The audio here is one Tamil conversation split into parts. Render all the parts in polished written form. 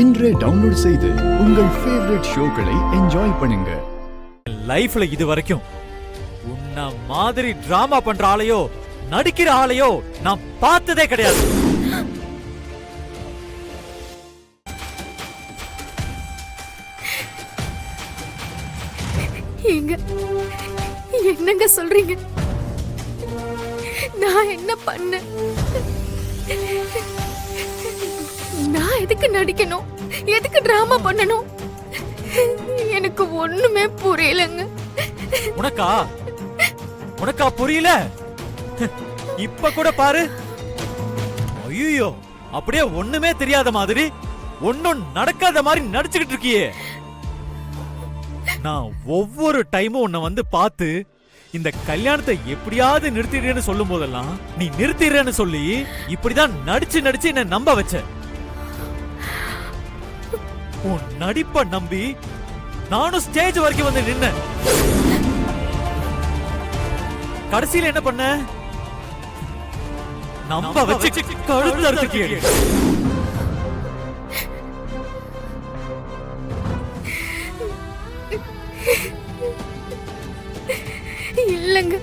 இன்றே டவுன்லோட் செய்து உங்கள் ஃபேவரட் ஷோக்களை என்ஜாய் பண்ணுங்க. லைஃப்ல இது வரைக்கும் உன்ன மாதிரி டிராமா பண்ற ஆளையோ நடிக்கிற ஆளையோ நான் பார்த்ததே கிடையாது. என்னங்க சொல்றீங்க? நான் என்ன பண்ண? நான் எதுக்கு நடிக்கணும்? எதுக்கு டிராமா பண்ணணும்? எனக்கு ஒண்ணுமே புரியலங்க. உனக்கா புரியல? இப்ப கூட பாரு. ஐயோ, அப்படியே ஒண்ணுமே தெரியாத மாதிரி ஒன்னும் நடக்காத மாதிரி நடிச்சுக்கிட்டு இருக்கியே. நான் ஒவ்வொரு டைமும் உன்னை வந்து பார்த்து இந்த கல்யாணத்தை எப்படியாவது நிறுத்திடுறேன்னு சொல்லும் போதெல்லாம் நீ நிறுத்திடுறேன்னு சொல்லி இப்படிதான் நடிச்சு நடிச்சு என்ன நம்ப வச்ச. உன் நடிப்ப நம்பி நானும் ஸ்டேஜ் வரைக்கும் வந்து நின்ன. கடைசியில என்ன பண்ண? நம்ப வச்சு கழுத்து அறுத்துக்கிய. இல்லங்க,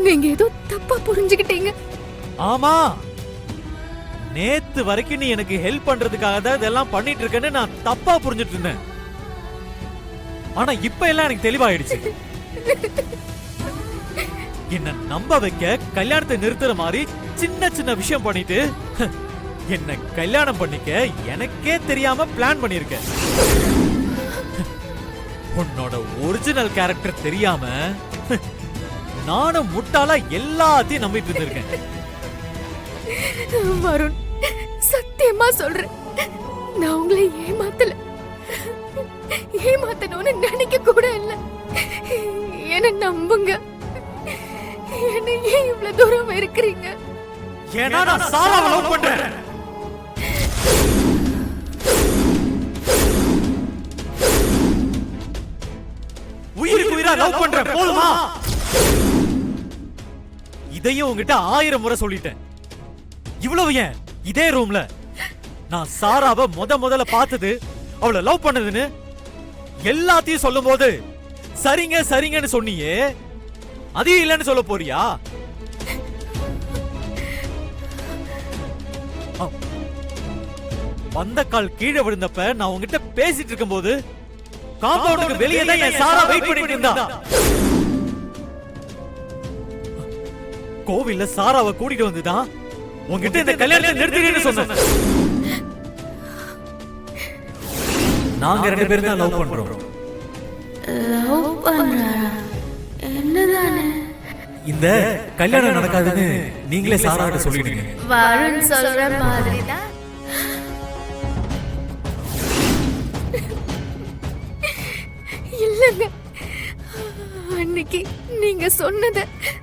நீங்க ஏதோ தப்பா புரிஞ்சுக்கிட்டீங்க. ஆமா, நேத்து வரைக்கும் நீ எனக்கு ஹெல்ப் பண்றதுக்காக தான் இதெல்லாம் பண்ணிட்டு இருக்கேன்னு நான் தப்பா புரிஞ்சுட்டு இருந்தேன். ஆனா இப்ப எல்லாம் எனக்கு தெளிவாயிடுச்சு. என்ன நம்ப வைக்க கல்யாணத்தை நிறுத்துற மாதிரி சின்ன சின்ன விஷயம் பண்ணிட்டு என்ன கல்யாணம் பண்ணிக்க எனக்கே தெரியாம பிளான் பண்ணிருக்க. உன்னோட ஒரிஜினல் கேரக்டர் தெரியாம நானும் முட்டாளா எல்லாத்தையும் நம்பிட்டு இருந்திருக்கேன். வருண், சத்தியமா சொல்றேன், நான் உங்களை ஏமாத்தணும்னு நினைக்க கூட இல்ல. என்ன நம்புங்க. என்ன ஏன் இவ்வளவு தூரம் இருக்கிறீங்க? ஏன்னா நான் சாராவை லவ் பண்றேன். உயிருக்கு உயிரா லவ் பண்றேன். போதுமா? இதையும் உங்ககிட்ட 1000 முறை சொல்லிட்டேன். இவ்வளவு ஏன் இதே ரூம்ல நான் சாராவை முதல்ல பார்த்தது, அவளை லவ் பண்ணதுன்னு எல்லாத்தையும் சொல்லும் போது சரிங்க சரிங்கன்னு சொன்னியே, அதையும் இல்லைன்னு சொல்ல போறியா? வந்த கால் கீழே விழுந்தப்ப நான் உங்ககிட்ட பேசிட்டு இருக்கும் போது காம்பவுண்டுக்கு வெளியே தான் என் சாரா வெயிட் பண்ணிட்டு இருந்தா. கோவில்ல சாராவை கூட்டிட்டு வந்துதான் உங்ககிட்ட இந்த கல்யாணத்தை நிறுத்திடுன்னு சொன்னேன். நாங்க 2 பேரும் தான் லவ் பண்றோம். லவ் பண்றாரா? என்னதானே? இந்த கல்யாணம் நடக்காதுன்னு நீங்களே சாராட்ட சொல்லிடுங்க. வருண் சொல்ற மாதிரி தான். இல்லங்க, அன்னைக்கு நீங்க சொன்னத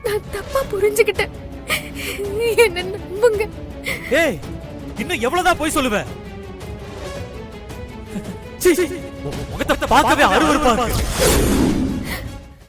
நான் தப்பா புரிஞ்சுக்கிட்டேன். என்ன நம்புங்க. ஏய், இன்னும் எவ்வளவுதான் போய் சொல்லுவ? முகத்தை பார்க்கவே அருவருப்பா இருக்கு.